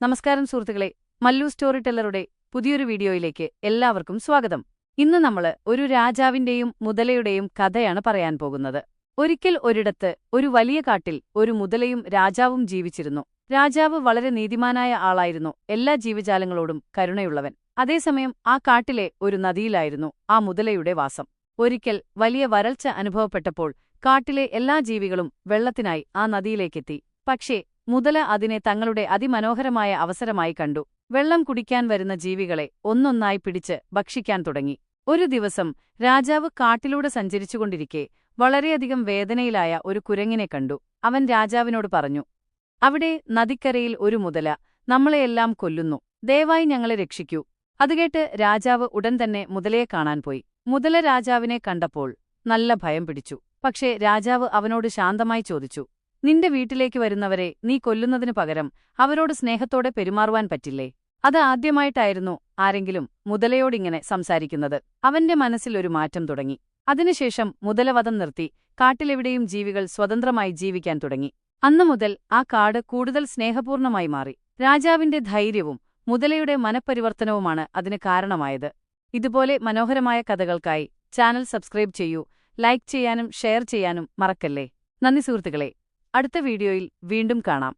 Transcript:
നമസ്കാരം സുഹൃത്തുക്കളെ, മല്ലു സ്റ്റോറി ടെല്ലറുടെ പുതിയൊരു വീഡിയോയിലേക്ക് എല്ലാവർക്കും സ്വാഗതം. ഇന്ന് നമ്മള് ഒരു രാജാവിന്റെയും മുതലയുടെയും കഥയാണ് പറയാൻ പോകുന്നത്. ഒരിക്കൽ ഒരിടത്ത് ഒരു വലിയ കാട്ടിൽ ഒരു മുതലയും രാജാവും ജീവിച്ചിരുന്നു. രാജാവ് വളരെ നീതിമാനായ ആളായിരുന്നു, എല്ലാ ജീവജാലങ്ങളോടും കരുണയുള്ളവൻ. അതേസമയം ആ കാട്ടിലെ ഒരു നദിയിലായിരുന്നു ആ മുതലയുടെ വാസം. ഒരിക്കൽ വലിയ വരൾച്ച അനുഭവപ്പെട്ടപ്പോൾ കാട്ടിലെ എല്ലാ ജീവികളും വെള്ളത്തിനായി ആ നദിയിലേക്കെത്തി. പക്ഷേ മുതല അതിനെ തങ്ങളുടെ അതിമനോഹരമായ അവസരമായി കണ്ടു. വെള്ളം കുടിക്കാൻ വരുന്ന ജീവികളെ ഒന്നൊന്നായി പിടിച്ച് ഭക്ഷിക്കാൻ തുടങ്ങി. ഒരു ദിവസം രാജാവ് കാട്ടിലൂടെ സഞ്ചരിച്ചുകൊണ്ടിരിക്കെ വളരെയധികം വേദനയിലായ ഒരു കുരങ്ങിനെ കണ്ടു. അവൻ രാജാവിനോട് പറഞ്ഞു, അവിടെ നദിക്കരയിൽ ഒരു മുതല നമ്മളെയെല്ലാം കൊല്ലുന്നു, ദയവായി ഞങ്ങളെ രക്ഷിക്കൂ. അതുകേട്ട് രാജാവ് ഉടൻ തന്നെ മുതലയെ കാണാൻ പോയി. മുതല രാജാവിനെ കണ്ടപ്പോൾ നല്ല ഭയം പിടിച്ചു. പക്ഷേ രാജാവ് അവനോട് ശാന്തമായി ചോദിച്ചു, നിന്റെ വീട്ടിലേക്ക് വരുന്നവരെ നീ കൊല്ലുന്നതിനു പകരം അവരോട് സ്നേഹത്തോടെ പെരുമാറുവാൻ പറ്റില്ലേ? അത് ആദ്യമായിട്ടായിരുന്നു ആരെങ്കിലും മുതലയോടിങ്ങനെ സംസാരിക്കുന്നത്. അവന്റെ മനസ്സിൽ ഒരു മാറ്റം തുടങ്ങി. അതിനുശേഷം മുതലവധം നിർത്തി കാട്ടിലെവിടെയും ജീവികൾ സ്വതന്ത്രമായി ജീവിക്കാൻ തുടങ്ങി. അന്നുമുതൽ ആ കാട് കൂടുതൽ സ്നേഹപൂർണമായി മാറി. രാജാവിന്റെ ധൈര്യവും മുതലയുടെ മനഃപരിവർത്തനവുമാണ് അതിന് കാരണമായത്. ഇതുപോലെ മനോഹരമായ കഥകൾക്കായി ചാനൽ സബ്സ്ക്രൈബ് ചെയ്യൂ, ലൈക്ക് ചെയ്യാനും ഷെയർ ചെയ്യാനും മറക്കല്ലേ. നന്ദി സുഹൃത്തുക്കളെ, അടുത്ത വീഡിയോയിൽ വീണ്ടും കാണാം.